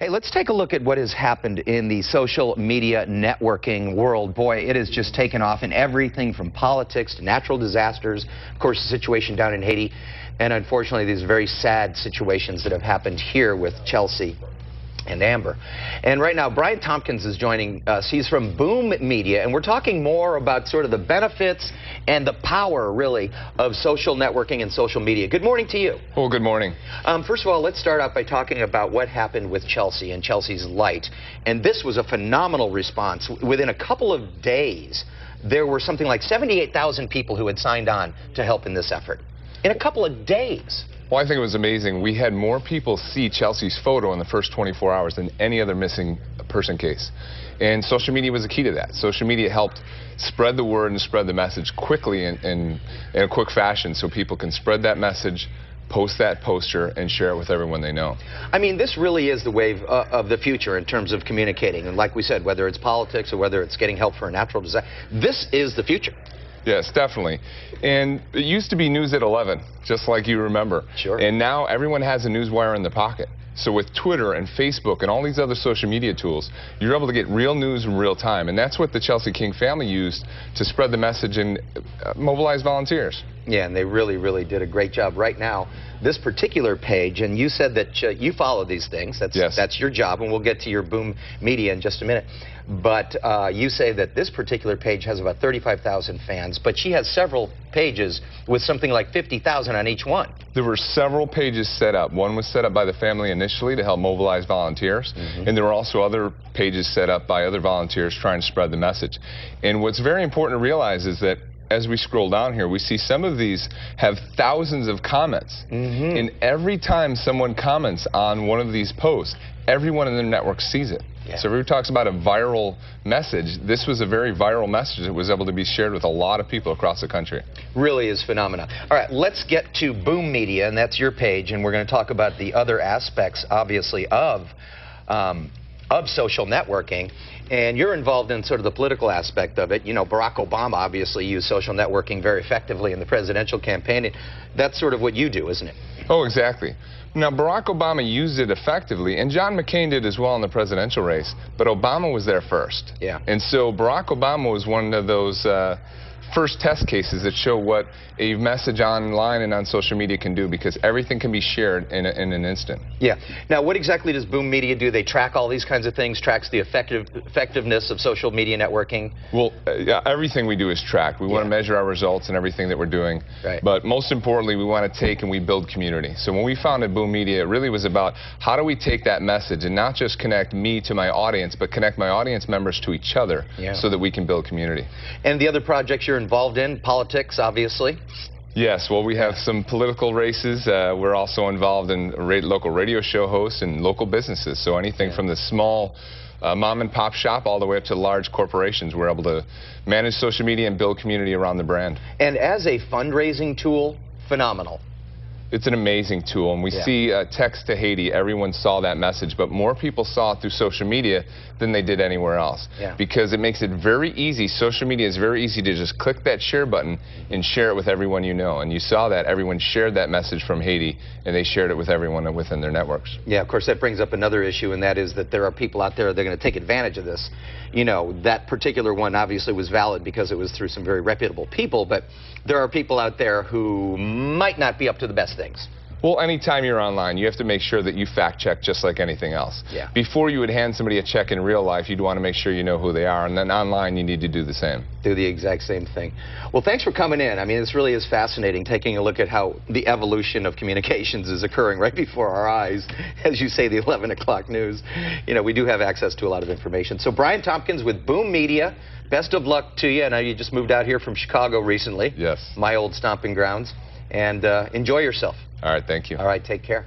Hey, let's take a look at what has happened in the social media networking world. Boy, it has just taken off in everything from politics to natural disasters, of course, the situation down in Haiti, and unfortunately, these very sad situations that have happened here with Chelsea and Amber. And right now, Brian Tompkins is joining us. He's from Boom Media, and we're talking more about sort of the benefits and the power, really, of social networking and social media. Good morning to you. Well, good morning. First of all, let's start out by talking about what happened with Chelsea and Chelsea's Light. And this was a phenomenal response. Within a couple of days, there were something like 78,000 people who had signed on to help in this effort. In a couple of days. Well, I think it was amazing. We had more people see Chelsea's photo in the first 24 hours than any other missing person case. And social media was the key to that. Social media helped spread the word and spread the message quickly in a quick fashion so people can spread that message, post that poster, and share it with everyone they know. I mean, this really is the wave of the future in terms of communicating. And like we said, whether it's politics or whether it's getting help for a natural disaster, this is the future. Yes, definitely. And it used to be news at 11, just like you remember. Sure. And now everyone has a news wire in their pocket. So with Twitter and Facebook and all these other social media tools, you're able to get real news in real time. And that's what the Chelsea King family used to spread the message and mobilize volunteers. Yeah, and they really, really did a great job. Right now, this particular page, and you said that you follow these things. That's your job, and we'll get to your Boom Media in just a minute. But you say that this particular page has about 35,000 fans, but she has several pages with something like 50,000 on each one. There were several pages set up. One was set up by the family initially to help mobilize volunteers, and there were also other pages set up by other volunteers trying to spread the message. And what's very important to realize is that as we scroll down here, we see some of these have thousands of comments. And every time someone comments on one of these posts, everyone in the network sees it. Yeah. So everyone talks about a viral message. This was a very viral message that was able to be shared with a lot of people across the country. Really is phenomenal. All right, let's get to Boom Media, and that's your page, and we're going to talk about the other aspects, obviously, of social networking. And you're involved in sort of the political aspect of it. You know, Barack Obama obviously used social networking very effectively in the presidential campaign. That's sort of what you do, isn't it? Oh, exactly. Now, Barack Obama used it effectively, and John McCain did as well in the presidential race, but Obama was there first. Yeah. And so Barack Obama was one of those first test cases that show what a message online and on social media can do, because everything can be shared in an instant. Yeah. Now, what exactly does Boom Media do? They track all these kinds of things, tracks the effectiveness of social media networking? Well, yeah, everything we do is tracked. We want to measure our results and everything that we're doing. Right. But most importantly, we want to take and we build community. So when we founded Boom Media, it really was about how do we take that message and not just connect me to my audience, but connect my audience members to each other so that we can build community. And the other projects you're involved in, politics, obviously? Yes, well, we have some political races. We're also involved in local radio show hosts and local businesses. So anything from the small mom and pop shop all the way up to large corporations, we're able to manage social media and build community around the brand. And as a fundraising tool, phenomenal. It's an amazing tool, and we see Text to Haiti. Everyone saw that message, but more people saw it through social media than they did anywhere else. Because it makes it very easy. Social media is very easy to just click that share button and share it with everyone you know. And you saw that everyone shared that message from Haiti, and they shared it with everyone within their networks. Yeah, of course, that brings up another issue, and that is that there are people out there that are going to take advantage of this. You know, that particular one obviously was valid because it was through some very reputable people, but there are people out there who might not be up to the best things. Well, anytime you're online, you have to make sure that you fact check just like anything else. Before you would hand somebody a check in real life, you'd want to make sure you know who they are, and then online you need to do the same. Do the exact same thing. Well, thanks for coming in. I mean, this really is fascinating, taking a look at how the evolution of communications is occurring right before our eyes. As you say, the 11 o'clock news. You know, we do have access to a lot of information. So Brian Tompkins with Boom Media, best of luck to you. I know you just moved out here from Chicago recently. Yes. My old stomping grounds. And enjoy yourself. All right, thank you. All right, take care.